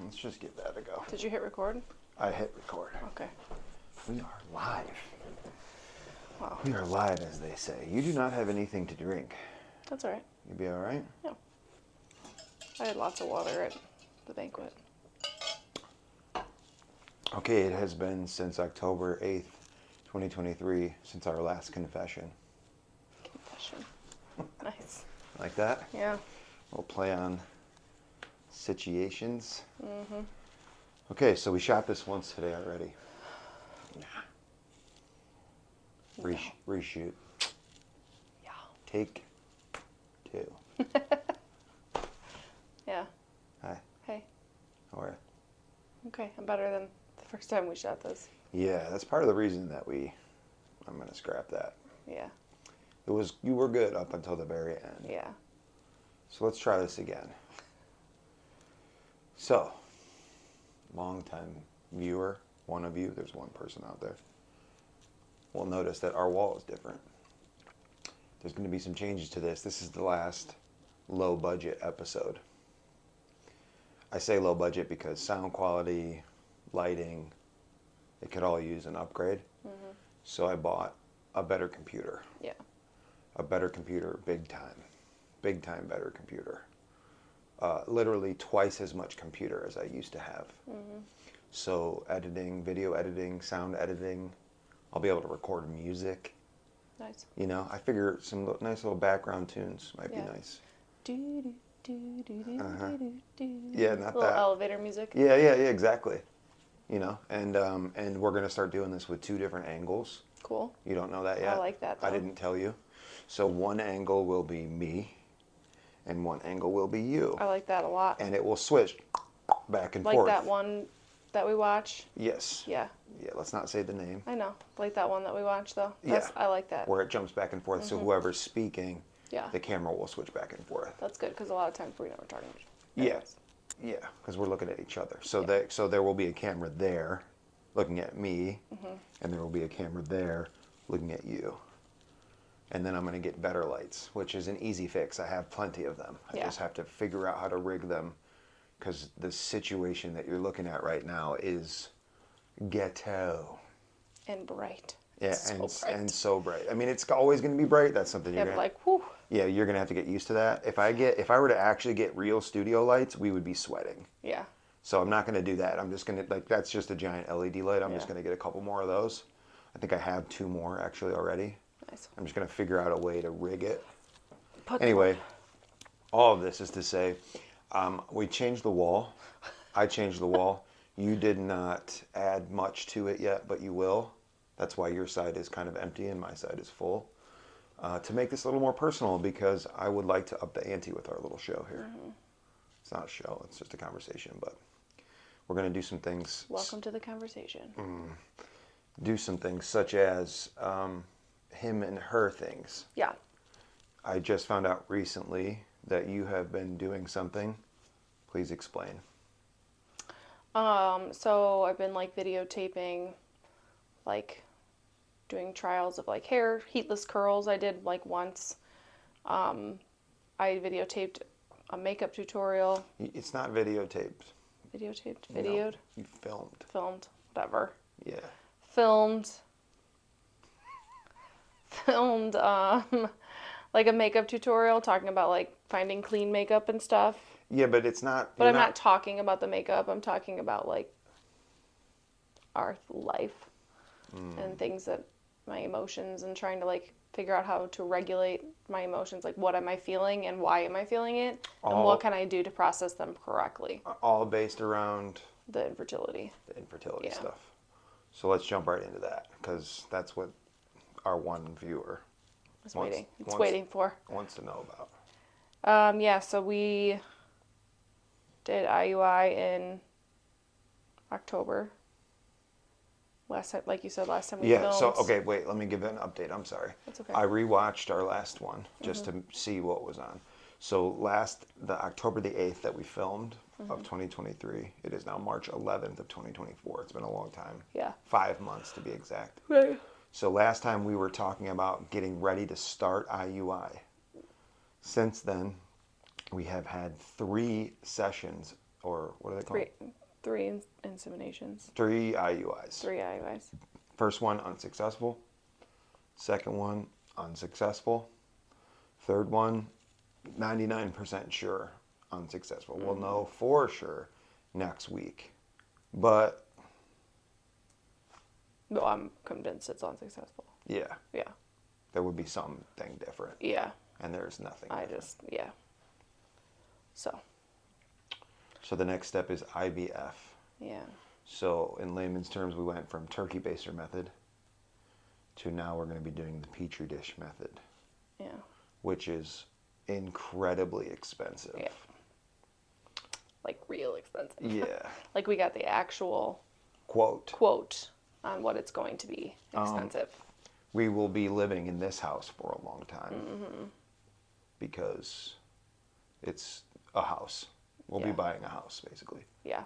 Let's just give that a go. Did you hit record? I hit record. Okay. We are live. Wow. We are live, as they say. You do not have anything to drink. That's all right. You be all right? Yeah. I had lots of water at the banquet. Okay, it has been since October 8th, 2023, since our last confession. Confession. Nice. Like that? Yeah. We'll play on situations. Mm-hmm. Okay, so we shot this once today already. Reshoot. Yeah. Take 2. Yeah. Hi. Hey. How are you? Okay, I'm better than the first time we shot this. Yeah, that's part of the reason that I'm going to scrap that. Yeah. You were good up until the very end. Yeah. So let's try this again. So, long-time viewer, one of you, there's one person out there, will notice that our wall is different. There's going to be some changes to this. This is the last low-budget episode. I say low budget because sound quality, lighting, it could all use an upgrade. Mm-hmm. So I bought a better computer. Yeah. A better computer, big time better computer. Literally twice as much computer as I used to have. Mm-hmm. So editing, video editing, sound editing, I'll be able to record music. Nice. You know, I figure some nice little background tunes might Yeah. be nice. Uh-huh. Yeah, not little that. elevator music. Yeah, exactly. You know, and we're gonna start doing this with 2 different angles. Cool. You don't know that yet? I like that, though. I didn't tell you. So one angle will be me, and one angle will be you. I like that a lot. And it will switch back and like forth. that one that we watch. Yes. Yeah. Yeah, let's not say the name. I know. Like that one that we watch, though. Yeah. I like that. Where it jumps back and forth, so whoever's speaking, Yeah. the camera will switch back and forth. That's good, because a lot of times we know we're talking. Yes. Yeah, because we're looking at each other. So Yeah. so there will be a camera there looking at me, and there will be a camera there looking at you. And then I'm going to get better lights, which is an easy fix. I have plenty of them. I just have to figure out how to rig them, because the situation that you're looking at right now is ghetto. And bright. Yeah, So bright. and so bright. I mean, it's always going to be bright. That's something you're Yeah, going to... like, whew. Yeah, you're going to have to get used to that. If I were to actually get real studio lights, we would be sweating. Yeah. So I'm not going to do that. I'm just going to, that's just a giant LED light. I'm just going to get a couple more of those. I think I have 2 more actually already. Nice. I'm just going to figure out a way to rig it. Put Anyway, all of this is to say, we changed the wall. I changed the wall. You did not add much to it yet, but you will. That's why your side is kind of empty and my side is full. To make this a little more personal, because I would like to up the ante with our little show here. It's not a show, it's just a conversation, but we're going to do some things. Welcome to the conversation. Do some things such as him and her things. Yeah. I just found out recently that you have been doing something. Please explain. So I've been like videotaping, like doing trials of like hair, heatless curls. I did like once. I videotaped a makeup tutorial. It's not videotaped. Videotaped? No, Videoed? you filmed. Filmed. Whatever. Yeah. Filmed like a makeup tutorial talking about like finding clean makeup and stuff. Yeah, but it's not. But I'm not talking about the makeup. I'm talking about like our life and things that my emotions, and trying to like figure out how to regulate my emotions. Like, what am I feeling and why am I feeling it? And what can I do to process them correctly? All based around The infertility. the infertility Yeah. stuff. So let's jump right into that, because that's what our one viewer waiting for. wants to know about. Yeah, so we did IUI in October. Last time, like you said, last time we filmed. So, okay, wait, let me give an update. I'm sorry. That's okay. I rewatched our last one just to see what was on. So the October the 8th that we filmed of 2023, it is now March 11th of 2024. It's been a long time. Yeah. 5 months to be exact. Right. So last time we were talking about getting ready to start IUI. Since then, we have had 3 sessions or what are they called? Three inseminations. 3 IUIs. 3 IUIs. First one, unsuccessful. Second one, unsuccessful. Third one, 99% sure, unsuccessful. We'll know for sure next week. But No, I'm convinced it's unsuccessful. yeah, Yeah. there would be something different. Yeah. And there's nothing different. Yeah. So. So the next step is IVF. Yeah. So in layman's terms, we went from turkey baster method to now we're going to be doing the petri dish method. Yeah. Which is incredibly expensive. Yeah. Like real expensive. Yeah. Like we got the actual quote on what it's going to be expensive. We will be living in this house for a long time because it's a house. We'll be buying a house basically. Yeah.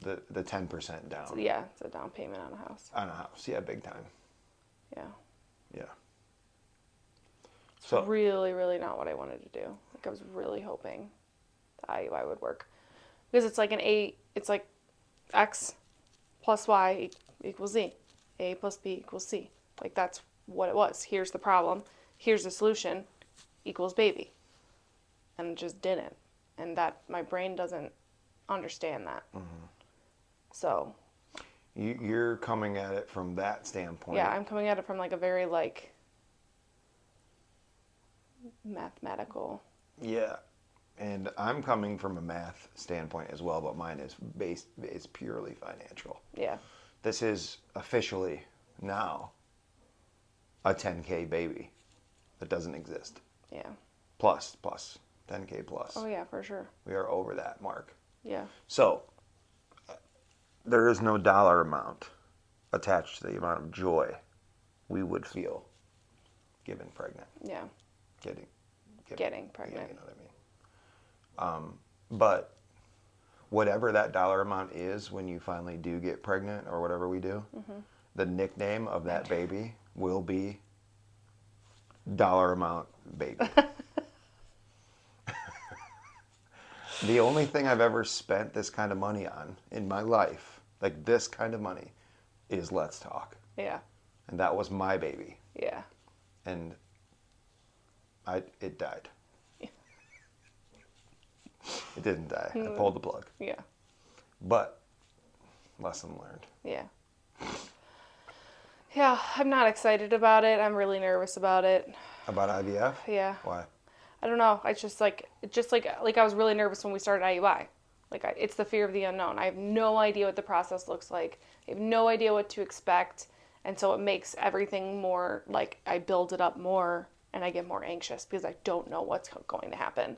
The 10% down. So, yeah, it's a down payment on a house. On a house, yeah, big time. Yeah. Yeah. So really, really not what I wanted to do. Like I was really hoping the IUI would work because it's like it's like X plus Y equals Z, A plus B equals C. Like that's what it was. Here's the problem. Here's the solution. Equals baby. And it just didn't. And that my brain doesn't understand that. So. You're coming at it from that standpoint. Yeah, I'm coming at it from like a very like mathematical. Yeah. And I'm coming from a math standpoint as well, but mine is purely financial. Yeah. This is officially now a 10K baby that doesn't exist. Yeah. Plus 10K plus. Oh yeah, for sure. We are over that mark. Yeah. So there is no dollar amount attached to the amount of joy we would feel given pregnant. Yeah. Getting pregnant. You know what I mean? But whatever that dollar amount is when you finally do get pregnant or whatever we do, the nickname of that baby will be dollar amount baby. The only thing I've ever spent this kind of money on in my life, like this kind of money, is Let's Talk. Yeah. And that was my baby. Yeah. And it died. It didn't die. I pulled the plug. Yeah. But lesson learned. Yeah. Yeah, I'm not excited about it. I'm really nervous about it. About IVF? Yeah. Why? I don't know. It's just like I was really nervous when we started IUI. It's the fear of the unknown. I have no idea what the process looks like. I have no idea what to expect, and so it makes everything more like I build it up more, and I get more anxious because I don't know what's going to happen.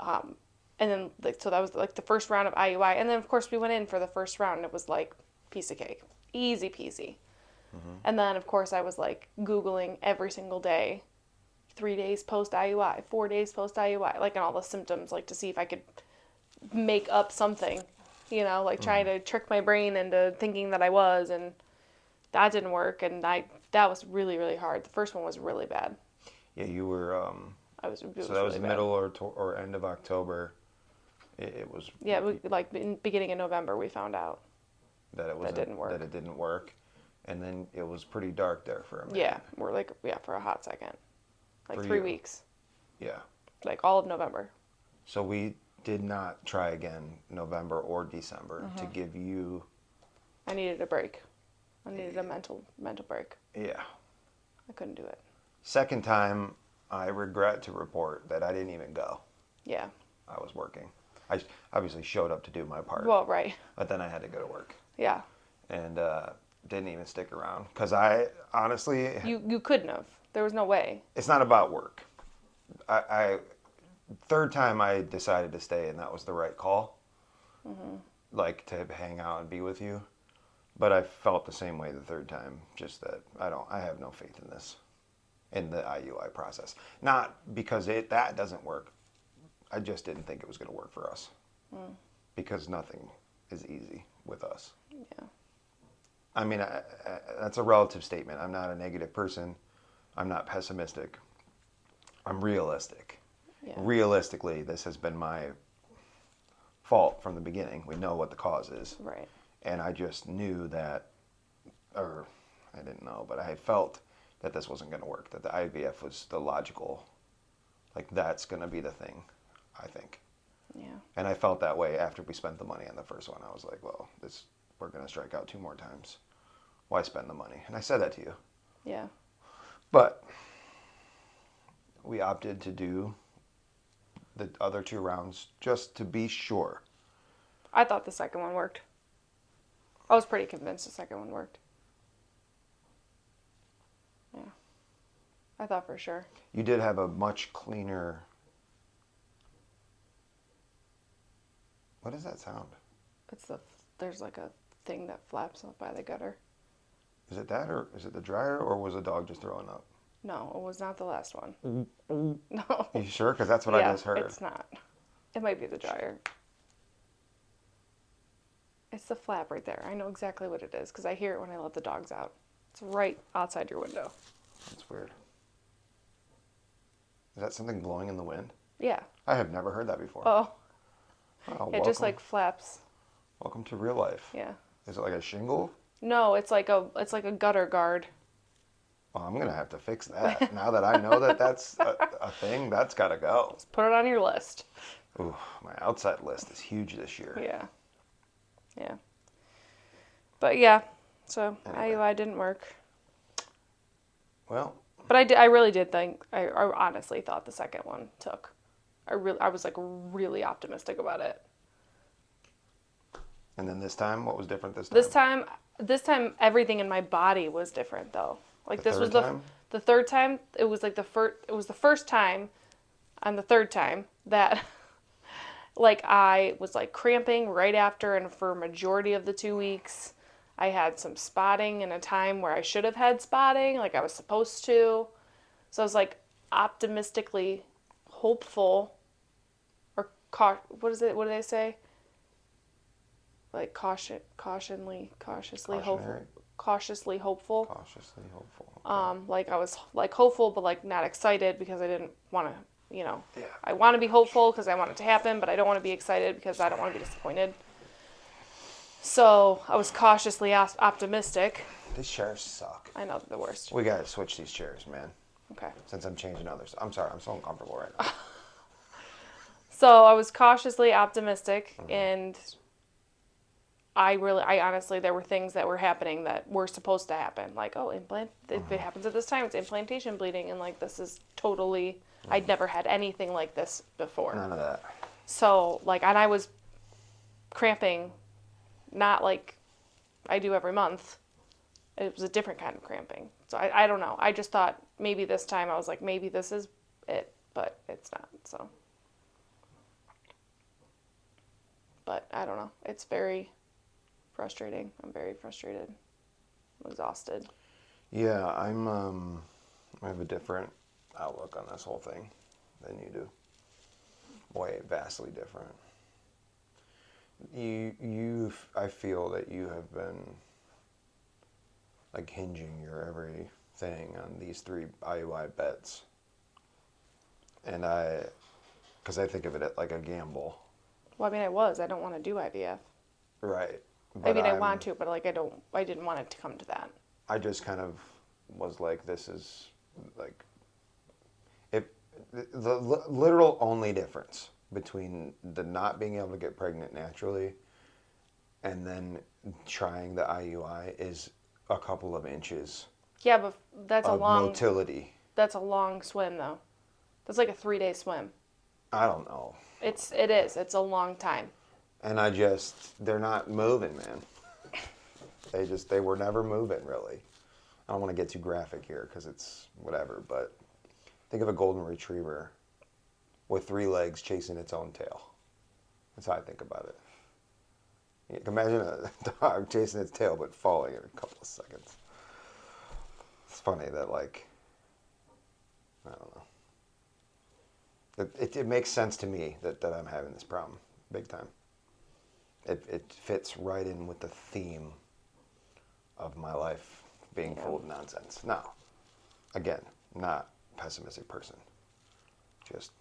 And then so that was like the first round of IUI, and then of course we went in for the first round, and it was like piece of cake, easy peasy. And then of course I was like Googling every single day. 3 days post IUI, 4 days post IUI, like, and all the symptoms, like, to see if I could make up something, you know, like, trying to trick my brain into thinking that I was, and that didn't work, and that was really, really hard. The first one was really bad. Yeah, you were, It was that really was bad. middle or end of October. It was... Yeah, like, in beginning of November, we found out that it didn't work. That it didn't work. And then it was pretty dark there for a minute. Yeah, we're like, for a hot second. Like For 3 you. weeks. Yeah. Like, all of November. So we did not try again November or December to give you... I needed a break. I needed a mental break. Yeah. I couldn't do it. Second time, I regret to report that I didn't even go. Yeah. I was working. I obviously showed up to do my part. Well, right. But then I had to go to work. Yeah. And didn't even stick around. Because I honestly... You couldn't have. There was no way. It's not about work. Third time I decided to stay, and that was the right call. Like, to hang out and be with you. But I felt the same way the third time. Just that I have no faith in this. In the IUI process. Not because that doesn't work. I just didn't think it was going to work for us. Because nothing is easy with us. Yeah. I mean, that's a relative statement. I'm not a negative person. I'm not pessimistic. I'm realistic. Yeah. Realistically, this has been my fault from the beginning. We know what the cause is. Right. And I just knew that, or I didn't know, but I felt that this wasn't going to work, that the IVF was the logical, like that's going to be the thing, I think. Yeah. And I felt that way after we spent the money on the first one. I was like, well, we're going to strike out 2 more times. Why spend the money? And I said that to you. Yeah. But we opted to do the other 2 rounds just to be sure. I thought the second one worked. I was pretty convinced the second one worked. Yeah. I thought for sure. You did have a much cleaner... What is that sound? There's like a thing that flaps up by the gutter. Is it that, or is it the dryer, or was the dog just throwing up? No, it was not the last one. No. You sure? Because that's what I just heard. It's not. It might be the dryer. It's the flap right there. I know exactly what it is because I hear it when I let the dogs out. It's right outside your window. That's weird. Is that something blowing in the wind? Yeah. I have never heard that before. Oh. Oh, It just like flaps. Welcome to real life. Yeah. Is it like a shingle? No, it's like a gutter guard. Well, I'm gonna have to fix that. Now that I know that that's a thing, that's gotta go. Just put it on your list. Ooh, my outside list is huge this year. Yeah. Yeah. But yeah, so Anyway. I didn't work. Well, But I really did think, I honestly thought the second one took. I was like really optimistic about it. and then this time, what was different this time? This time everything in my body was different though. Like The this was third time? the third time. It was like it was the first time and the third time that like I was like cramping right after and for a majority of the 2 weeks. I had some spotting in a time where I should have had spotting, like I was supposed to. So I was like optimistically hopeful, or what is it? What do they say? Like cautiously hopeful, Cautionary? cautiously hopeful. Cautiously hopeful. Okay. Like I was like hopeful, but like not excited because I didn't want to, Yeah. I want to be hopeful because I want it to happen, but I don't want to be excited because I don't want to be disappointed. So I was cautiously optimistic. These chairs suck. I know they're the worst. We gotta switch these chairs, man. Okay. Since I'm changing others. I'm sorry, I'm so uncomfortable right now. So I was cautiously optimistic, and I honestly, there were things that were happening that were supposed to happen. Like, oh, if it happens at this time, it's implantation bleeding, and like this is totally, I'd never had anything like this before. None of that. So like, and I was cramping, not like I do every month. It was a different kind of cramping. So I don't know. I just thought maybe this time I was like, maybe this is it, but it's not. So, but I don't know. It's very frustrating. I'm very frustrated. I'm exhausted. Yeah, I have a different outlook on this whole thing than you do. Way vastly different. I feel that you have been like hinging your everything on these 3 IUI bets. And because I think of it like a gamble. Well, I mean, I don't want to do IVF. Right. I mean, I want to, but like, I didn't want it to come to that. I just kind of was like, this is like, the literal only difference between the not being able to get pregnant naturally and then trying the IUI is a couple of inches Yeah, but that's of motility. That's a long swim though. That's like a 3-day swim. I don't know. It is. It's a long time. And they're not moving, man. They were never moving, really. I don't want to get too graphic here because it's whatever, but think of a golden retriever with 3 legs chasing its own tail. That's how I think about it. You can imagine a dog chasing its tail but falling in a couple of seconds. It's funny that, like, I don't know. It makes sense to me that I'm having this problem, big time. It fits right in with the theme of my life being full of nonsense. Now, again, not a pessimistic person. Just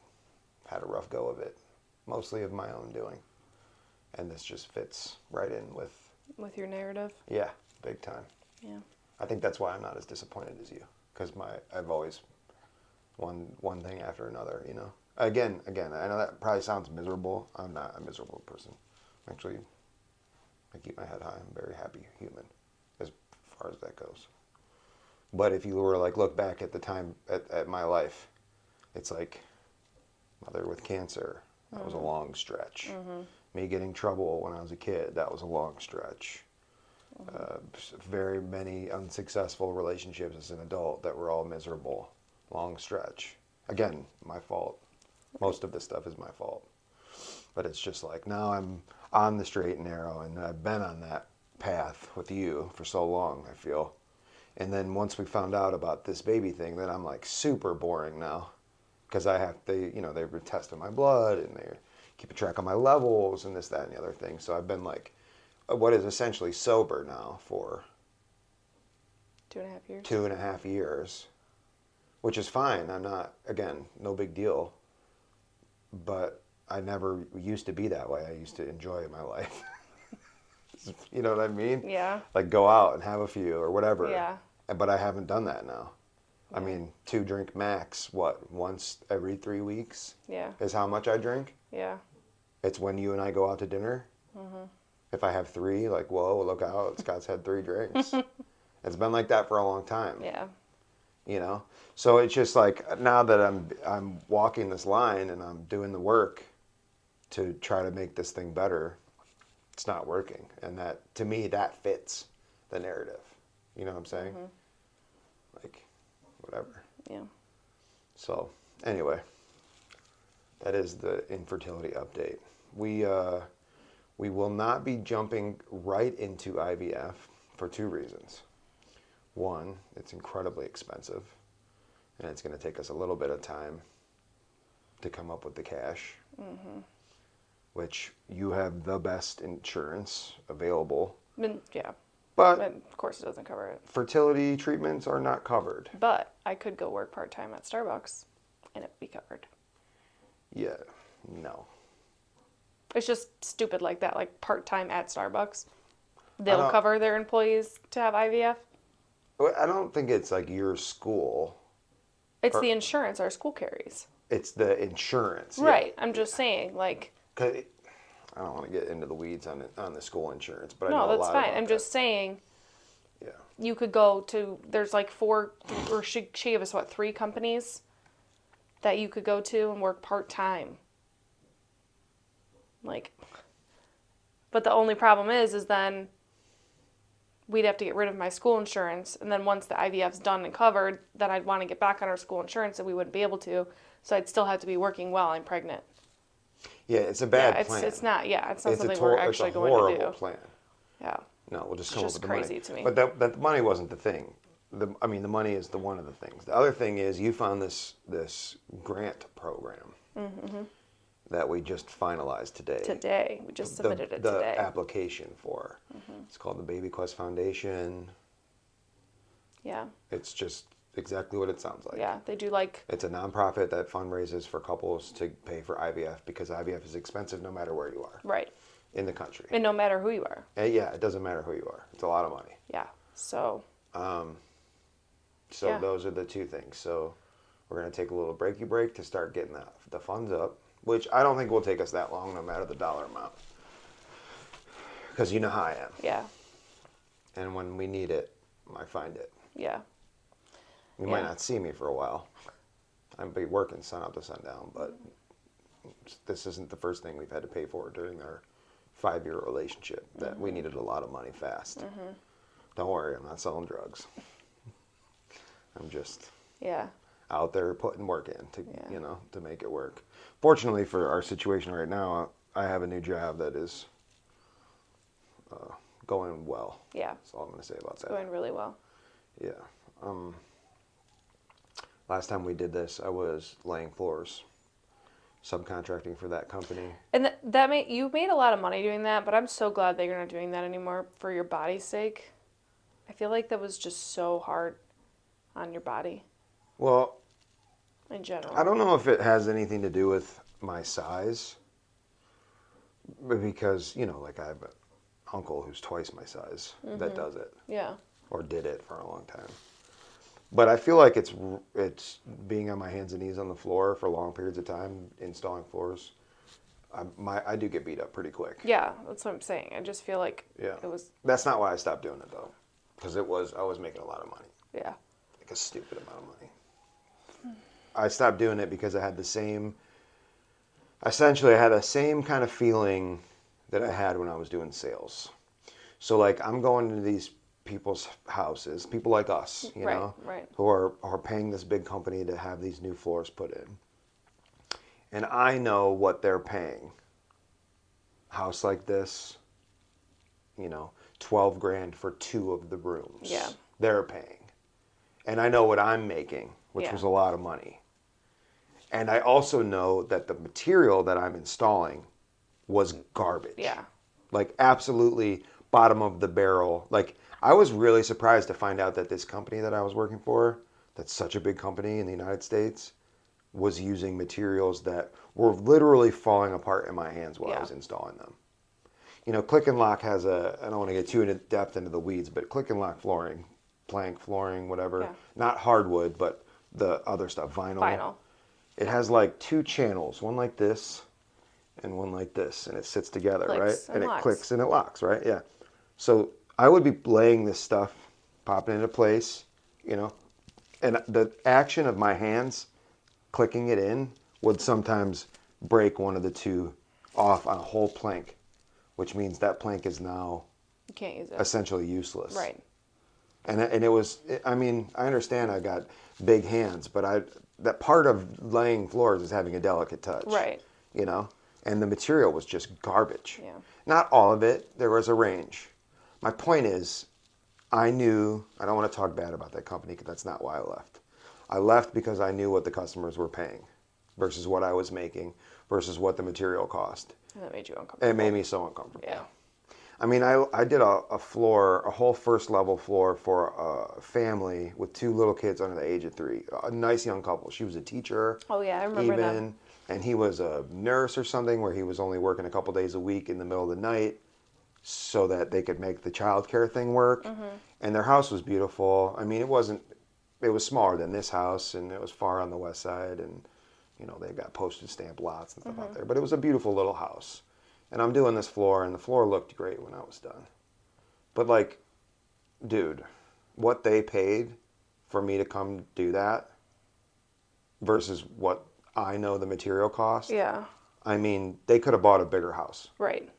had a rough go of it, mostly of my own doing. And this just fits right in With your narrative. yeah, big time. Yeah. I think that's why I'm not as disappointed as you, because I've always one thing after another, you know. Again, I know that probably sounds miserable. I'm not a miserable person. Actually, I keep my head high. I'm a very happy human, as far as that goes. But if you were like look back at the time at my life, it's like mother with cancer. That was a long stretch. Me getting in trouble when I was a kid. That was a long stretch. Very many unsuccessful relationships as an adult that were all miserable. Long stretch. Again, my fault. Most of this stuff is my fault. But it's just like now I'm on the straight and narrow, and I've been on that path with you for so long, I feel. And then once we found out about this baby thing, then I'm like super boring now. Because they were testing my blood and they're keeping track of my levels and this, that, and the other thing. So I've been like, what is essentially sober now for 2.5 years. 2.5 years, which is fine. I'm not, again, no big deal. But I never used to be that way. I used to enjoy my life. You know what I mean? Yeah. Like go out and have a few or whatever. Yeah. But I haven't done that now. Yeah. I mean, 2 drink max, once every 3 weeks? Yeah. Is how much I drink? Yeah. It's when you and I go out to dinner. If I have 3, like, whoa, look out, Scott's had 3 drinks. It's been like that for a long time. Yeah. You know? So it's just like, now that I'm walking this line and I'm doing the work to try to make this thing better, it's not working. And that, to me, that fits the narrative. You know what I'm saying? Like, whatever. Yeah. So, anyway, that is the infertility update. We will not be jumping right into IVF for 2 reasons. One, it's incredibly expensive, and it's going to take us a little bit of time to come up with the cash, which you have the best insurance available. Yeah. But of course, it doesn't cover it. fertility treatments are not covered. But I could go work part-time at Starbucks and it'd be covered. Yeah, no. It's just stupid like that, like part-time at Starbucks. They'll don't- cover their employees to have IVF. Well, I don't think it's like your school. It's the insurance our school carries. It's the insurance. yeah. Right. I'm just saying, like, 'Cause I don't want to get into the weeds on the school insurance, but I no, know a that's lot fine. about I'm that. just saying Yeah. you could go to, there's like 4, or she gave us, 3 companies that you could go to and work part-time. Like, but the only problem is then we'd have to get rid of my school insurance, and then once the IVF's done and covered, then I'd want to get back on our school insurance, and we wouldn't be able to, so I'd still have to be working while I'm pregnant. Yeah, it's a bad Yeah, plan. it's not something it's we're actually a going to horrible do. plan. Yeah. No, we'll just It's come just up with the crazy money. to me. But that money wasn't the thing. The money is one of the things. The other thing is you found this grant program that we just finalized today. Today. We just submitted it today. The application for. It's called the Baby Quest Foundation. Yeah. It's just exactly what it sounds like. Yeah. They do like, It's a nonprofit that fundraises for couples to pay for IVF because IVF is expensive no matter where you are right. in the country. And no matter who you are. And yeah, it doesn't matter who you are. It's a lot of money. Yeah. So. So Yeah. those are the 2 things. So we're going to take a little breaky break to start getting the funds up, which I don't think will take us that long no matter the dollar amount. Because you know how I am. Yeah. And when we need it, I find it. Yeah. You might not see me for a while. I'll be working sun up to sundown, but this isn't the first thing we've had to pay for during our 5-year relationship that we needed a lot of money fast. Don't worry, I'm not selling drugs. I'm just Yeah. out there putting work in to Yeah. to make it work. Fortunately for our situation right now, I have a new job that is going well. Yeah. That's all I'm going to say about that. Going really well. Yeah. Last time we did this, I was laying floors, subcontracting for that company. And you made a lot of money doing that, but I'm so glad that you're not doing that anymore for your body's sake. I feel like that was just so hard on your body Well, in general. I don't know if it has anything to do with my size, because, you know, like I have an uncle who's twice my size that does it Yeah. or did it for a long time. But I feel like it's being on my hands and knees on the floor for long periods of time, installing floors. I do get beat up pretty quick. Yeah, that's what I'm saying. I just feel like Yeah. it was, That's not why I stopped doing it though, because I was making a lot of money, yeah. like a stupid amount of money. I stopped doing it because essentially I had the same kind of feeling that I had when I was doing sales. So like I'm going to these people's houses, people like us, you Right, know, right. who are paying this big company to have these new floors put in. And I know what they're paying. House like this, you know, 12 grand for 2 of the rooms. Yeah. They're paying. And I know what I'm making, which Yeah. was a lot of money. And I also know that the material that I'm installing was garbage. Yeah. Like absolutely bottom of the barrel. Like I was really surprised to find out that this company that I was working for, that's such a big company in the United States, was using materials that were literally falling apart in my hands while I Yeah. was installing them. You know, Click and Lock has I don't want to get too in depth into the weeds, but Click and Lock flooring, plank flooring, whatever, Yeah. not hardwood, but the other stuff, Vinyl. it has like 2 channels, one like this and one like this, and it sits together, right? Clicks and And it locks. clicks and it locks, right? Yeah. So I would be laying this stuff, popping into place, you know, and the action of my hands clicking it in would sometimes break one of the 2 off on a whole plank, which means that plank is now You can't use it. essentially useless. Right. And it was, I mean, I understand I got big hands, but that part of laying floors is having a delicate touch. Right. You know? And the material was just garbage. Yeah. Not all of it, there was a range. My point is, I knew, I don't want to talk bad about that company because that's not why I left. I left because I knew what the customers were paying versus what I was making versus what the material cost. And that made you uncomfortable. It made me so uncomfortable. Yeah. I mean, I did a floor, a whole first level floor for a family with 2 little kids under the age of 3. A nice young couple. She was a teacher. Oh, yeah, I remember them. And he was a nurse or something where he was only working a couple days a week in the middle of the night so that they could make the childcare thing work. Mm-hmm. And their house was beautiful. I mean, it was smaller than this house and it was far on the west side and, you know, they've got postage stamp lots and stuff out there. But it was a beautiful little house. And I'm doing this floor, and the floor looked great when I was done. But, like, dude, what they paid for me to come do that versus what I know the material cost. Yeah. I mean, they could have bought a bigger house. Right.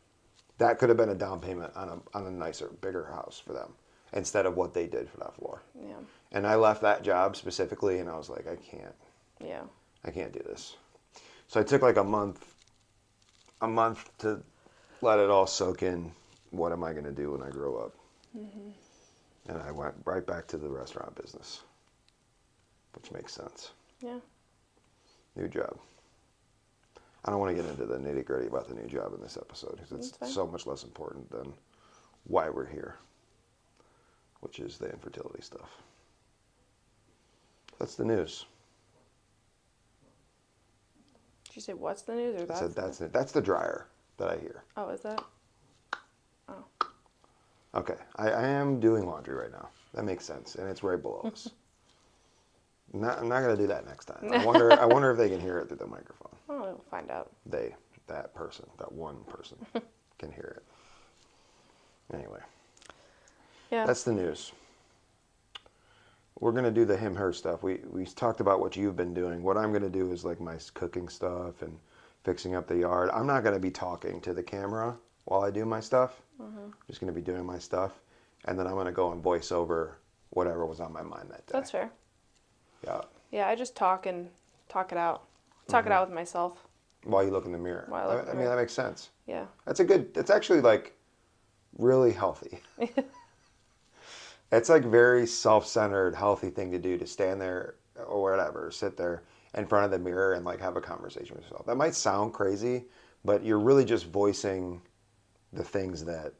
That could have been a down payment on a nicer, bigger house for them instead of what they did for that floor. Yeah. And I left that job specifically, and I was like, I Yeah. can't do this. So I took like a month to let it all soak in. What am I going to do when I grow up? And I went right back to the restaurant business, which makes sense. Yeah. New job. I don't want to get into the nitty gritty about the new job in this episode because That's fine. it's so much less important than why we're here, which is the infertility stuff. That's the news. Did you say what's the news or I that's said that's it. That's the dryer that I hear. Oh, is that? Oh. Okay, I am doing laundry right now. That makes sense, and it's right below us. I'm not gonna do that next time. I wonder if they can hear it through the microphone. Oh, we'll find out. That one person can hear it. Anyway, Yeah. that's the news. We're gonna do the him her stuff. We talked about what you've been doing. What I'm gonna do is like my cooking stuff and fixing up the yard. I'm not gonna be talking to the camera while I do my stuff. I'm just gonna be doing my stuff, and then I'm gonna go and voice over whatever was on my mind that day. That's fair. Yeah. Yeah, I just talk and talk it out. Talk it out with myself. While you look in the mirror. While I look in the I mean, mirror. that makes sense. Yeah. That's actually like really healthy. It's like very self-centered, healthy thing to do to stand there or whatever, sit there in front of the mirror and like have a conversation with yourself. That might sound crazy, but you're really just voicing the things that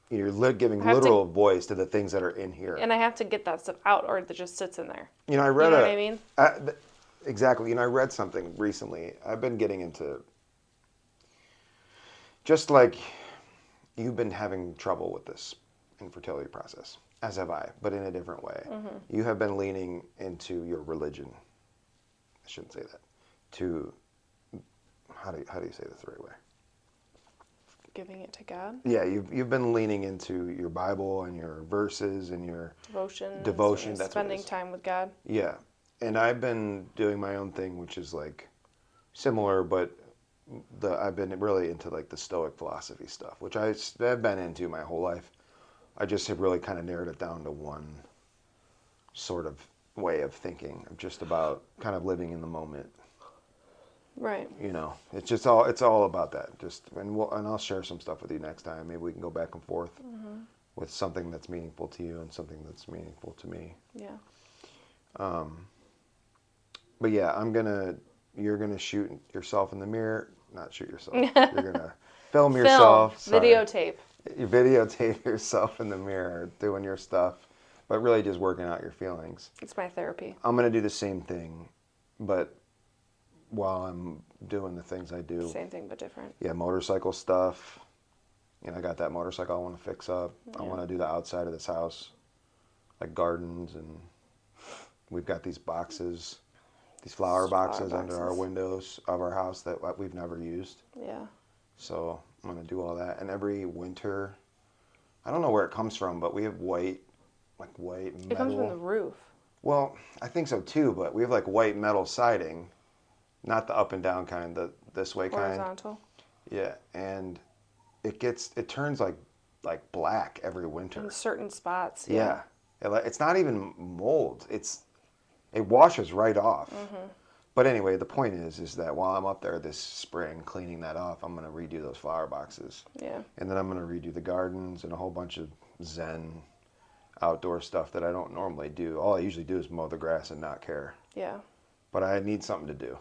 you're giving I have to- literal voice to the things that are in here. And I have to get that stuff out or it just sits in there. You know, I read You know what I mean? exactly. You know, I read something recently. I've been getting into just like you've been having trouble with this infertility process, as have I, but in a different way. You have been leaning into your religion. I shouldn't say that. To how do you say this the right way? Giving it to God. Yeah, you've been leaning into your Bible and your verses and your devotion. That's what it spending is. time with God. Yeah, and I've been doing my own thing, which is like similar, but I've been really into like the Stoic philosophy stuff, which I've been into my whole life. I just have really kind of narrowed it down to one sort of way of thinking, of just about kind of living in the moment. Right. You know, it's all about that. And I'll share some stuff with you next time. Maybe we can go back and forth with something that's meaningful to you and something that's meaningful to me. Yeah. But yeah, you're gonna shoot yourself in the mirror, not shoot yourself. You're gonna film yourself. Sorry. Videotape. You videotape yourself in the mirror doing your stuff, but really just working out your feelings. It's my therapy. I'm gonna do the same thing, but while I'm doing the things I do. Same thing, but different. Yeah, motorcycle stuff. You know, I got that motorcycle I want to fix up. I want to do the outside of this house, like gardens, and we've got these boxes, these flower boxes under our windows of our house that we've never used. Yeah. So I'm going to do all that. And every winter, I don't know where it comes from, but we have white metal. It comes from the roof. Well, I think so too, but we have like white metal siding, not the up and down kind, the this way kind. Horizontal. Yeah, and it turns like black every winter. In certain spots. Yeah. It's not even mold. It washes right off. But anyway, the point is that while I'm up there this spring cleaning that off, I'm going to redo those flower boxes. Yeah. And then I'm going to redo the gardens and a whole bunch of Zen outdoor stuff that I don't normally do. All I usually do is mow the grass and not care. Yeah. But I need something to do.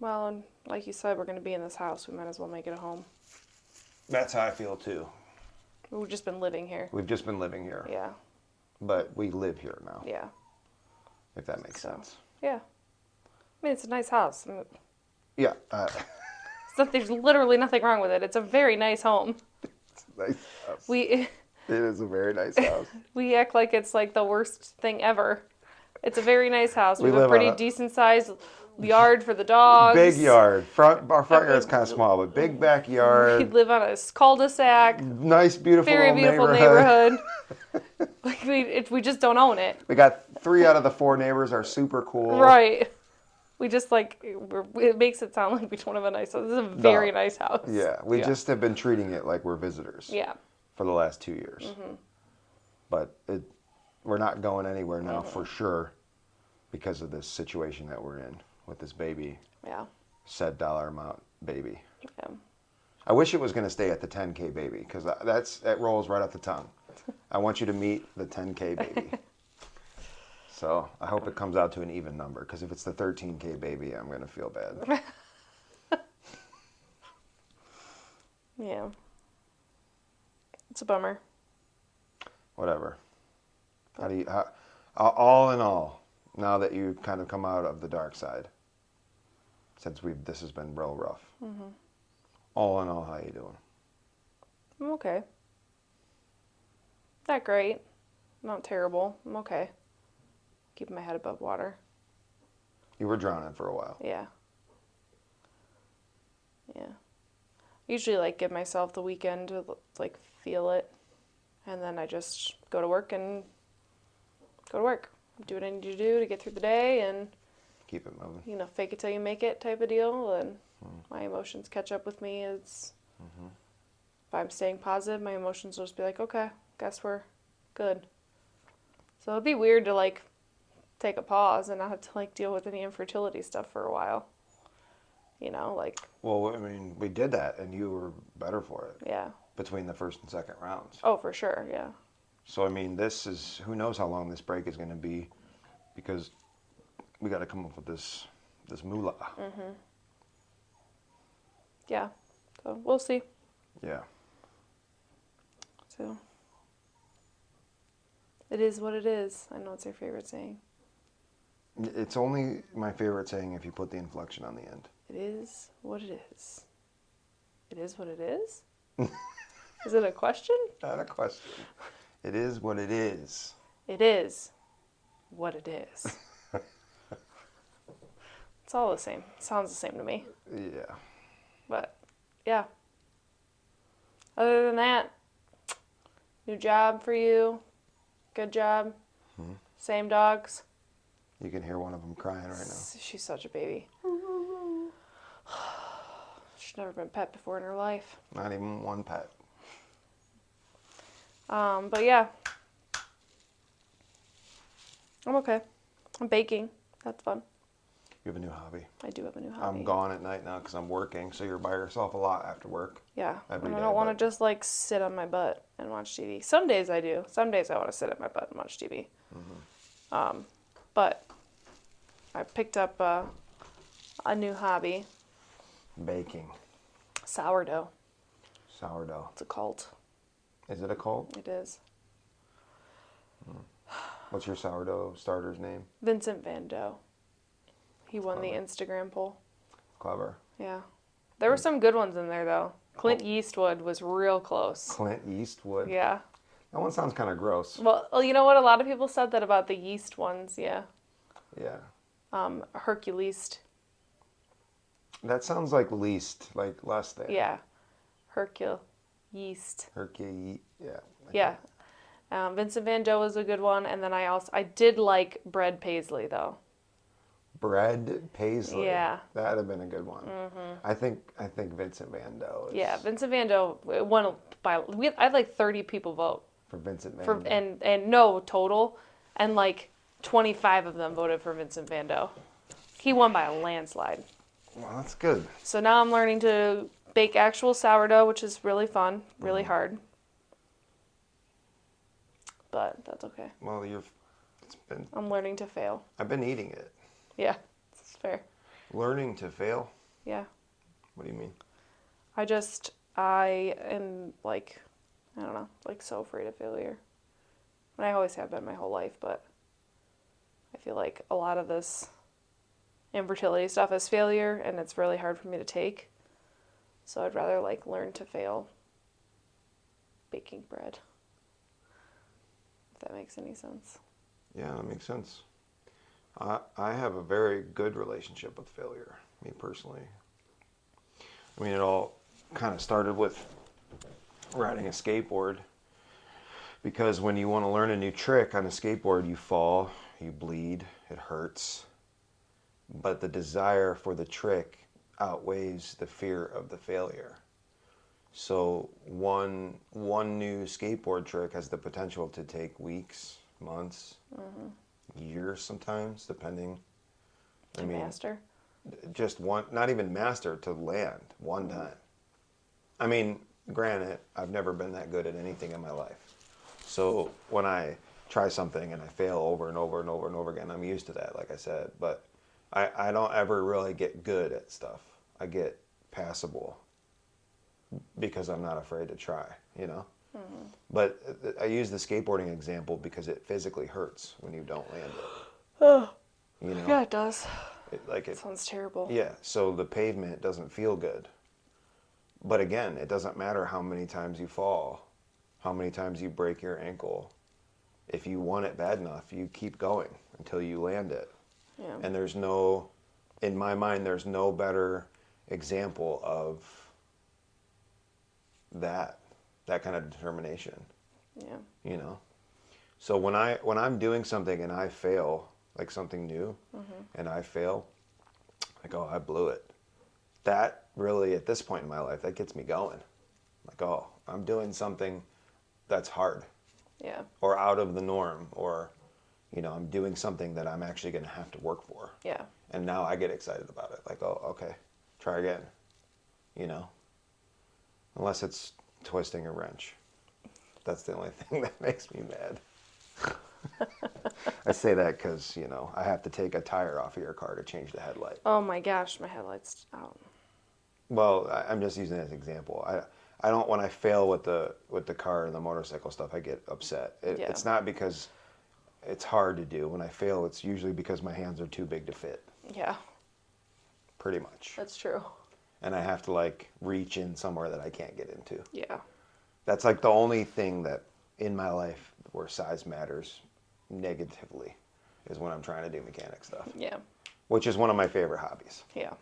Well, and like you said, we're going to be in this house. We might as well make it a home. That's how I feel too. We've just been living here. We've just been living here. Yeah. But we live here now. Yeah. If that makes sense. Yeah. I mean, it's a nice house. Yeah. There's literally nothing wrong with it. It's a very nice home. It's a nice house. It is a very nice house. We act like it's like the worst thing ever. It's a very nice house. We have live a pretty decent sized yard for the dogs. Big yard. Our front yard is kind of small, but big backyard. We live on a cul-de-sac. Nice, beautiful, very beautiful neighborhood. Like we just don't own it. We got 3 out of the 4 neighbors are super cool. Right. We just it makes it sound like we don't have a nice house. This is a very nice house. Yeah, we just have been treating it like we're visitors. Yeah. For the last 2 years. But we're not going anywhere now for sure because of this situation that we're in with this baby. Yeah. Said dollar amount baby. Yeah. I wish it was going to stay at the 10K baby because that rolls right off the tongue. I want you to meet the 10K baby. So I hope it comes out to an even number because if it's the 13K baby, I'm going to feel bad. Yeah. It's a bummer. Whatever. All in all, now that you've kind of come out of the dark side, since this has been real rough. All in all, how you doing? I'm okay. Not great. Not terrible. I'm okay. Keeping my head above water. You were drowning for a while. Yeah. Yeah. Usually give myself the weekend to feel it, and then I just go to work. Do what I need to do to get through the day and keep it moving. Fake it till you make it type of deal. And my emotions catch up with me. If I'm staying positive, my emotions will just be like, okay, guess we're good. So it'd be weird to take a pause and not have to deal with any infertility stuff for a while. Well, I mean, we did that, and you were better for it. Yeah. Between the first and second rounds. Oh, for sure, yeah. So, I mean, who knows how long this break is going to be, because we got to come up with this moolah. Yeah. So, we'll see. Yeah. So, it is what it is. I know it's your favorite saying. It's only my favorite saying if you put the inflection on the end. It is what it is. It is what it is? Is it a question? Not a question. It is what it is. It is what it is. It's all the same. Sounds the same to me. Yeah. But, yeah. Other than that, new job for you. Good job. Same dogs. You can hear one of them crying right now. She's such a baby. She's never been pet before in her life. Not even one pet. But yeah. I'm okay. I'm baking. That's fun. You have a new hobby. I do have a new hobby. I'm gone at night now because I'm working, so you're by yourself a lot after work. Yeah. Every And I day, don't want to but- just like sit on my butt and watch TV. Some days I do. Some days I want to sit at my butt and watch TV. But I picked up a new hobby. Baking. Sourdough. Sourdough. It's a cult. Is it a cult? It is. What's your sourdough starter's name? Vincent Van Dough. He won the Instagram poll. Clever. Yeah. There were some good ones in there, though. Clint Eastwood was real close. Clint Eastwood. Yeah. That one sounds kind of gross. Well, you know what? A lot of people said that about the yeast ones. Yeah. Yeah. Hercules. That sounds like least, like less than. Yeah. Hercule. Yeast. Hercules. Yeah. Yeah. Vincent Van Dough was a good one. And then I did like Bread Paisley, though. Bread Paisley. Yeah. That'd have been a good one. I think Vincent Van Dough is Yeah. Vincent Van Dough won by, I had like 30 people vote. for Vincent Van Dough. And no total, and like 25 of them voted for Vincent Van Dough. He won by a landslide. Well, that's good. So now I'm learning to bake actual sourdough, which is really fun, really hard. But that's okay. Well, I'm learning to fail. I've been eating it. Yeah, it's fair. Learning to fail? Yeah. What do you mean? I am like, I don't know, like so afraid of failure. And I always have been my whole life, but I feel like a lot of this infertility stuff is failure, and it's really hard for me to take. So I'd rather like learn to fail baking bread. If that makes any sense. Yeah, that makes sense. I have a very good relationship with failure, me personally. I mean, it all kind of started with riding a skateboard, because when you want to learn a new trick on a skateboard, you fall, you bleed, it hurts. But the desire for the trick outweighs the fear of the failure. So one new skateboard trick has the potential to take weeks, months, years sometimes, depending. To master. Just one, not even master, to land one time. I mean, granted, I've never been that good at anything in my life. So when I try something and I fail over and over and over and over again, I'm used to that, like I said. But I don't ever really get good at stuff. I get passable because I'm not afraid to try, you know? But I use the skateboarding example because it physically hurts when you don't land it. You know? Yeah, it does. It Sounds terrible. Yeah, so the pavement doesn't feel good. But again, it doesn't matter how many times you fall, how many times you break your ankle. If you want it bad enough, you keep going until you land it. Yeah. And in my mind, there's no better example of that kind of determination. Yeah. You know? So when I'm doing something and I fail, like something new, and I fail, like, oh, I blew it. That really, at this point in my life, that gets me going. Like, oh, I'm doing something that's hard. Yeah. Or out of the norm, or, you know, I'm doing something that I'm actually going to have to work for. Yeah. And now I get excited about it. Like, oh, okay, try again. You know? Unless it's twisting a wrench. That's the only thing that makes me mad. I say that because, you know, I have to take a tire off of your car to change the headlight. Oh my gosh, my headlight's out. Well, I'm just using it as an example. I don't, when I fail with the car and the motorcycle stuff, I get upset. Yeah. It's not because it's hard to do. When I fail, it's usually because my hands are too big to fit. Yeah, Pretty much. that's true. and I have to like reach in somewhere that I can't get into. Yeah. That's like the only thing that in my life where size matters negatively is when I'm trying to do mechanic stuff, Yeah. which is one of my favorite hobbies. Yeah.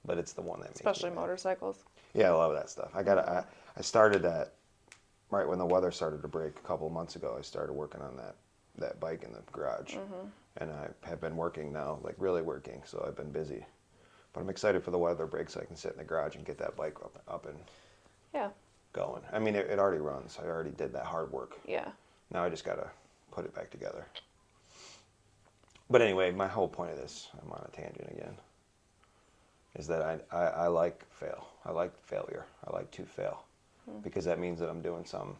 But it's the one that makes Especially me mad. motorcycles. Yeah, I love that stuff. I started that right when the weather started to break a couple of months ago. I started working on that bike in the garage, and I have been working now, like really working. So I've been busy, but I'm excited for the weather break so I can sit in the garage and get that bike up and Yeah. going. I mean, it already runs. I already did that hard work. Yeah. Now I just gotta put it back together. But anyway, my whole point of this, I'm on a tangent again, is that I like fail. I like failure. I like to fail because that means that I'm doing something.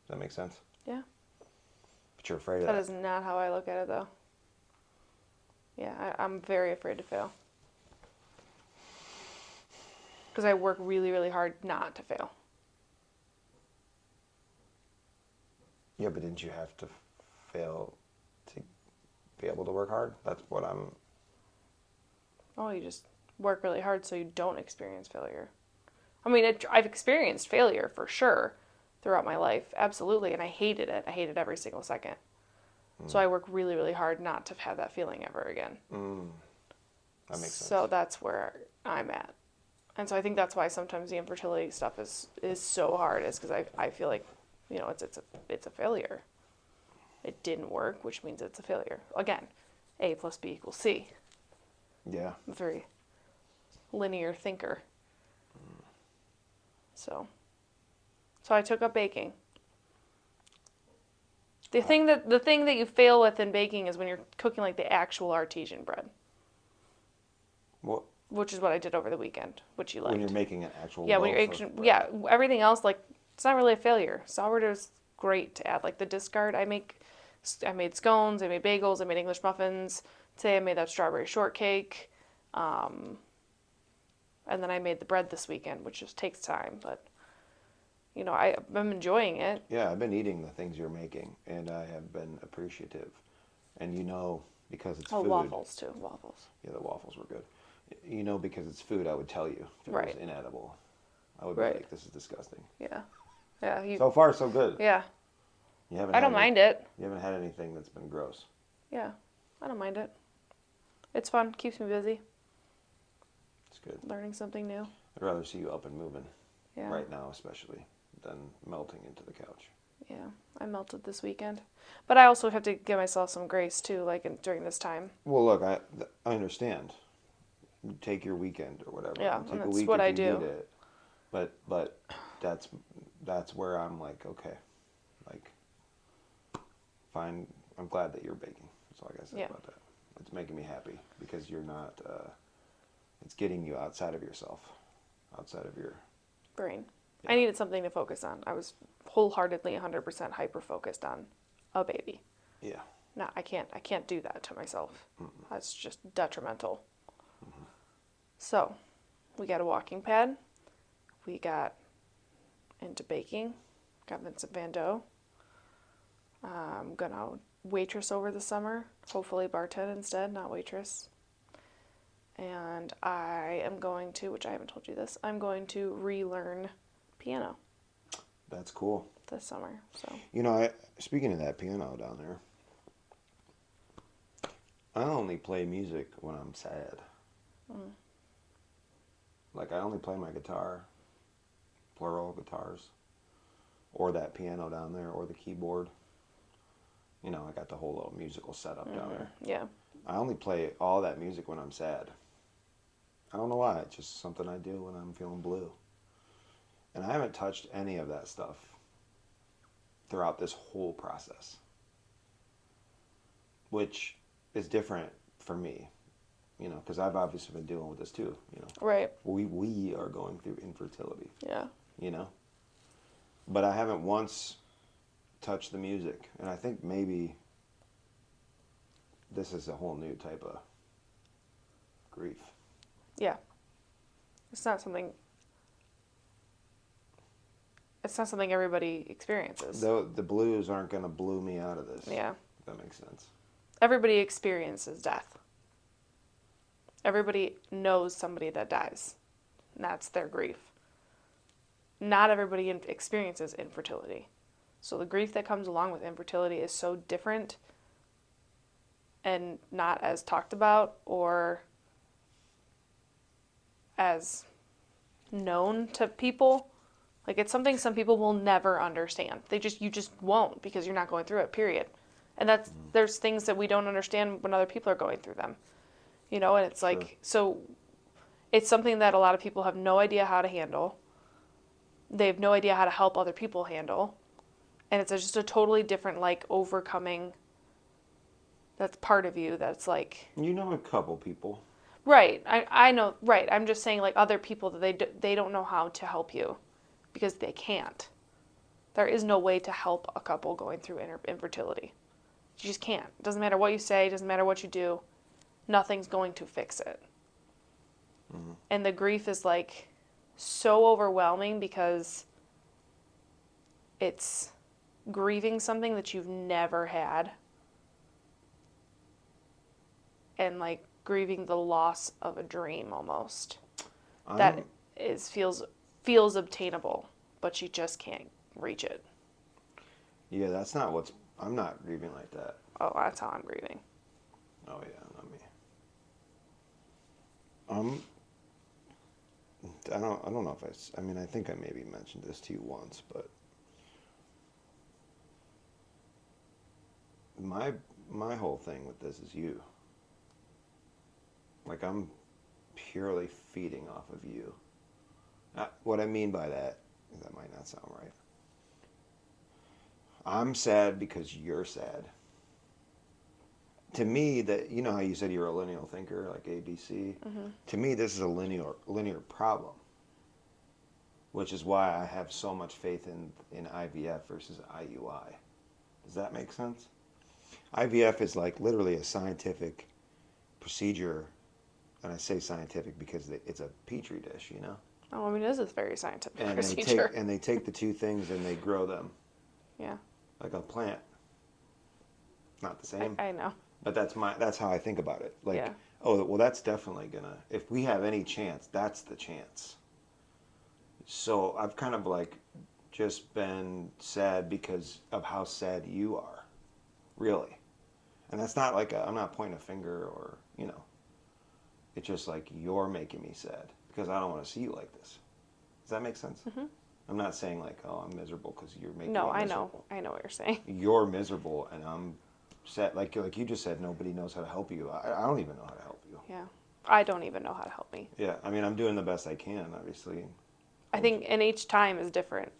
Does that make sense? Yeah. But you're afraid of That that. is not how I look at it, though. Yeah, I'm very afraid to fail. Because I work really, really hard not to fail. Yeah, but didn't you have to fail to be able to work hard? That's what I'm. Oh, you just work really hard so you don't experience failure. I mean, I've experienced failure for sure throughout my life, absolutely, and I hated it. I hated every single second. So I work really, really hard not to have that feeling ever again. That makes sense. So that's where I'm at. And so I think that's why sometimes the infertility stuff is so hard, is because I feel like, you know, it's a failure. It didn't work, which means it's a failure. Again, A plus B equals C. Yeah. I'm a very linear thinker. So I took up baking. The thing that you fail with in baking is when you're cooking like the actual artesian bread, What which is what I did over the weekend, which you liked. when you're making an actual Yeah, when you're loaf of bread. yeah, everything else, like, it's not really a failure. Sourdough is great to add. Like the discard, I made scones, I made bagels, I made English muffins. Today I made that strawberry shortcake, and then I made the bread this weekend, which just takes time. But you know, I'm enjoying it. Yeah, I've been eating the things you're making, and I have been appreciative. And you know, because it's food. Waffles too, waffles. Yeah, the waffles were good. You know, because it's food, I would tell you if it was Right. inedible. I would Right. be like, "This is disgusting." Yeah, yeah. So far, so good. Yeah, You haven't. I don't mind it. You haven't had anything that's been gross. Yeah, I don't mind it. It's fun. Keeps me busy. It's good. Learning something new. I'd rather see you up and moving Yeah. right now, especially, than melting into the couch. Yeah, I melted this weekend, but I also have to give myself some grace too, like during this time. Well, look, I understand. You take your weekend or whatever. Yeah, Take and a that's week what if I you do. need it. But that's where I'm like, okay, like, fine. I'm glad that you're baking. That's all I gotta say Yeah. about that. It's making me happy because you're not. It's getting you outside of yourself, outside of your. Brain. Yeah. I needed something to focus on. I was wholeheartedly 100% hyper focused on a baby. Yeah. No, I can't do that to myself. That's just detrimental. So, we got a walking pad. We got into baking. Got Vincent Van Dough. I'm gonna waitress over the summer. Hopefully bartend instead, not waitress. And I am going to, which I haven't told you this, I'm going to relearn piano That's cool. this summer. So You know, speaking of that piano down there, I only play music when I'm sad. Like, I only play my guitar, plural guitars, or that piano down there, or the keyboard. You know, I got the whole little musical setup down there. yeah, I only play all that music when I'm sad. I don't know why. It's just something I do when I'm feeling blue. And I haven't touched any of that stuff throughout this whole process, which is different for me, you know, because I've obviously been dealing with this too, you know. right, We are going through infertility, yeah, you know. But I haven't once touched the music, and I think maybe this is a whole new type of grief. yeah. It's not something everybody experiences. The blues aren't going to blow me out of this. Yeah. If that makes sense. Everybody experiences death. Everybody knows somebody that dies. And that's their grief. Not everybody experiences infertility. So the grief that comes along with infertility is so different and not as talked about or as known to people. Like, it's something some people will never understand. You just won't, because you're not going through it, period. And there's things that we don't understand when other people are going through them. And it's Sure. like, so it's something that a lot of people have no idea how to handle. They have no idea how to help other people handle. And it's just a totally different, like, overcoming that's part of you that's like, You know a couple people. right, I know, right. I'm just saying, like, other people that they don't know how to help you because they can't. There is no way to help a couple going through infertility. You just can't. It doesn't matter what you say, it doesn't matter what you do. Nothing's going to fix it. Mm-hmm. And the grief is, like, so overwhelming because it's grieving something that you've never had. And, like, grieving the loss of a dream almost. That feels obtainable, but you just can't reach it. Yeah, that's not I'm not grieving like that. Oh, that's how I'm grieving. Oh yeah, not me. I don't know if I mean, I think I maybe mentioned this to you once, but my whole thing with this is you. Like, I'm purely feeding off of you. What I mean by that might not sound right. I'm sad because you're sad. To me, you know how you said you're a linear thinker, like ABC? Mm-hmm. To me, this is a linear problem, which is why I have so much faith in IVF versus IUI. Does that make sense? IVF is like literally a scientific procedure, and I say scientific because it's a petri dish, you know? Oh, I mean, this is very scientific and procedure. They take the two things and they grow them. Yeah. Like a plant. Not the same. I know. But that's how I think about it. Like, yeah. Oh, well, that's definitely gonna, if we have any chance, that's the chance. So I've kind of like just been sad because of how sad you are, really. And that's not like I'm not pointing a finger or, it's just like you're making me sad because I don't want to see you like this. Does that make sense? Mm-hmm. I'm not saying like, oh, I'm miserable because you're making me miserable. I know what you're saying. You're miserable and I'm sad. Like you just said, nobody knows how to help you. I don't even know how to help you. Yeah. I don't even know how to help me. Yeah. I mean, I'm doing the best I can, obviously. I think, and each time is different.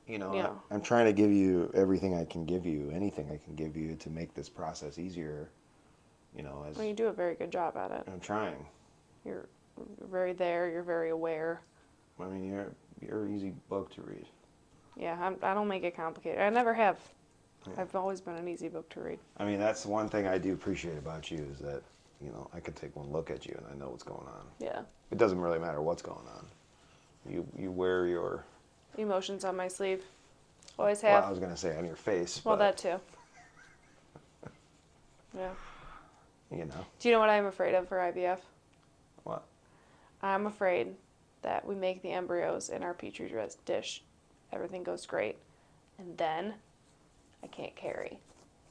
I'm trying to give you everything I can give you, anything I can give you to make this process easier. Well, you do a very good job at it. I'm trying. You're very there. You're very aware. I mean, you're an easy book to read. Yeah, I don't make it complicated. I never have. Yeah. I've always been an easy book to read. I mean, that's one thing I do appreciate about you is that, I can take one look at you and I know what's going on. Yeah. It doesn't really matter what's going on. You wear your emotions on my sleeve. Always have. Well, I was going to say on your face. Well, that too. Yeah. Do you know what I'm afraid of for IVF? What? I'm afraid that we make the embryos in our petri dish. Everything goes great. And then I can't carry.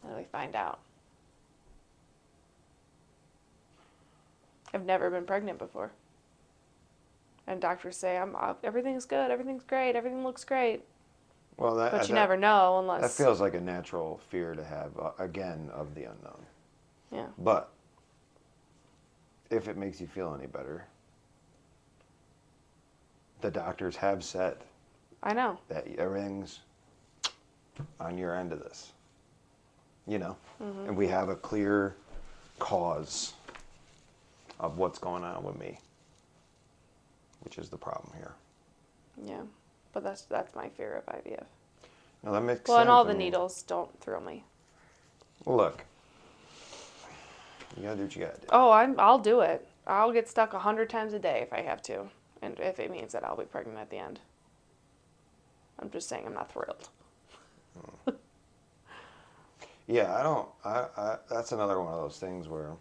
And we find out. I've never been pregnant before. And doctors say, everything's good, everything's great, everything looks great. Well, but you never know unless... That feels like a natural fear to have, again, of the unknown. Yeah. But if it makes you feel any better, the doctors have said... I know. That everything's on your end of this. Mm-hmm. And we have a clear cause of what's going on with me, which is the problem here. Yeah, but that's my fear of IVF. No, that makes sense. Well, and all the needles don't thrill me. Well, look, you gotta do what you gotta do. Oh, I'll do it. I'll get stuck 100 times a day if I have to, and if it means that I'll be pregnant at the end. I'm just saying I'm not thrilled. Yeah, I that's another one of those things where,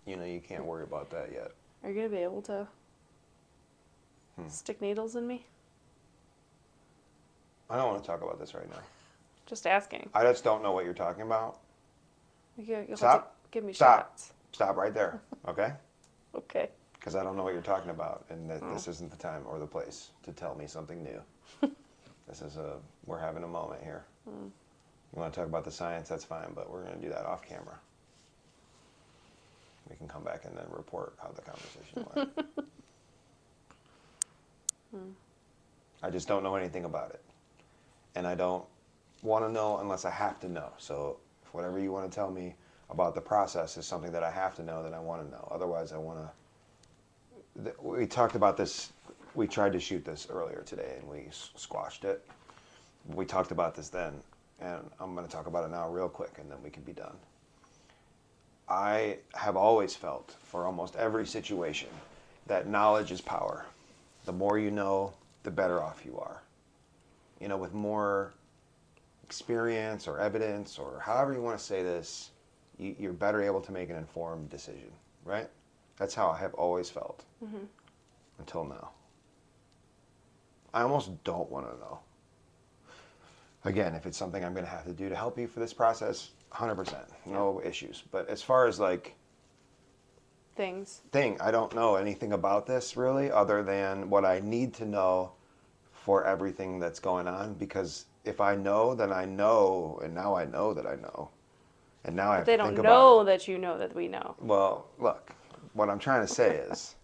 you can't worry about that yet. Are you going to be able to? Stick needles in me? I don't want to talk about this right now. Just asking. I just don't know what you're talking about. You'll have to Stop. give me Stop. shots. Stop right there, okay? Okay. Because I don't know what you're talking about, and that this isn't the time or the place to tell me something new. We're having a moment here. You want to talk about the science, that's fine, but we're going to do that off camera. We can come back and then report how the conversation went. I just don't know anything about it. And I don't want to know unless I have to know. So if whatever you want to tell me about the process is something that I have to know, then I want to know. Otherwise, I want to... We talked about this. We tried to shoot this earlier today, and we squashed it. We talked about this then, and I'm going to talk about it now real quick, and then we can be done. I have always felt, for almost every situation, that knowledge is power. The more you know, the better off you are. You know, with more experience or evidence or however you want to say this, you're better able to make an informed decision, right? That's how I have always felt until now. I almost don't want to know. Again, if it's something I'm going to have to do to help you for this process, 100%, no issues. But as far as like I don't know anything about this really, other than what I need to know for everything that's going on. Because if I know, then I know, and now I know that I know, and now I have to think about it. They don't know that you know that we know. Well, look, what I'm trying to say is,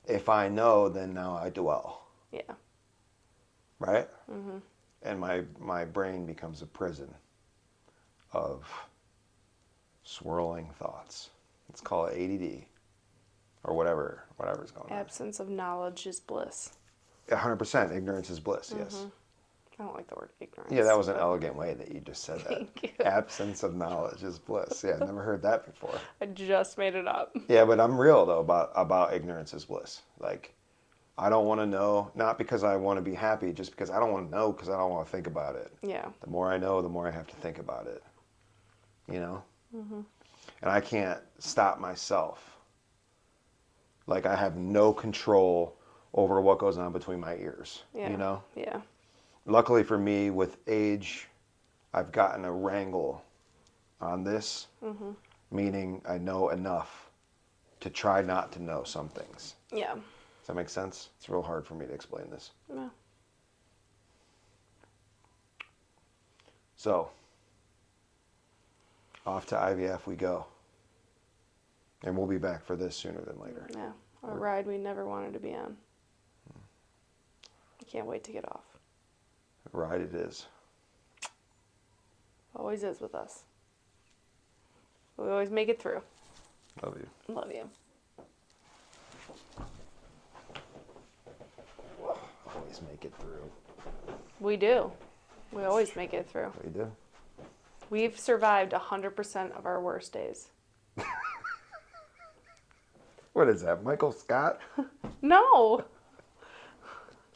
if I know, then now I dwell. Yeah. Right? Mm-hmm. And my brain becomes a prison of swirling thoughts. Let's call it ADD or whatever's going on. Absence of knowledge is bliss. 100% ignorance is bliss, yes. I don't like the word ignorance. Yeah, that was an elegant way that you just said that. Thank you. Absence of knowledge is bliss. Yeah, I've never heard that before. I just made it up. Yeah, but I'm real though about ignorance is bliss. Like, I don't want to know, not because I want to be happy, just because I don't want to know, because I don't want to think about it. Yeah. The more I know, the more I have to think about it. You know? And I can't stop myself. Like, I have no control over what goes on between my ears. Yeah. You know? Yeah. Luckily for me, with age, I've gotten a wrangle on this, meaning I know enough to try not to know some things. Yeah. Does that make sense? It's real hard for me to explain this. Yeah. So, off to IVF we go. And we'll be back for this sooner than later. Yeah. A ride we never wanted to be on. I can't wait to get off. Ride it is. Always is with us. We always make it through. Love you. Love you. Always make it through. We do. We always make it through. We do. We've survived 100% of our worst days. What is that, Michael Scott? No.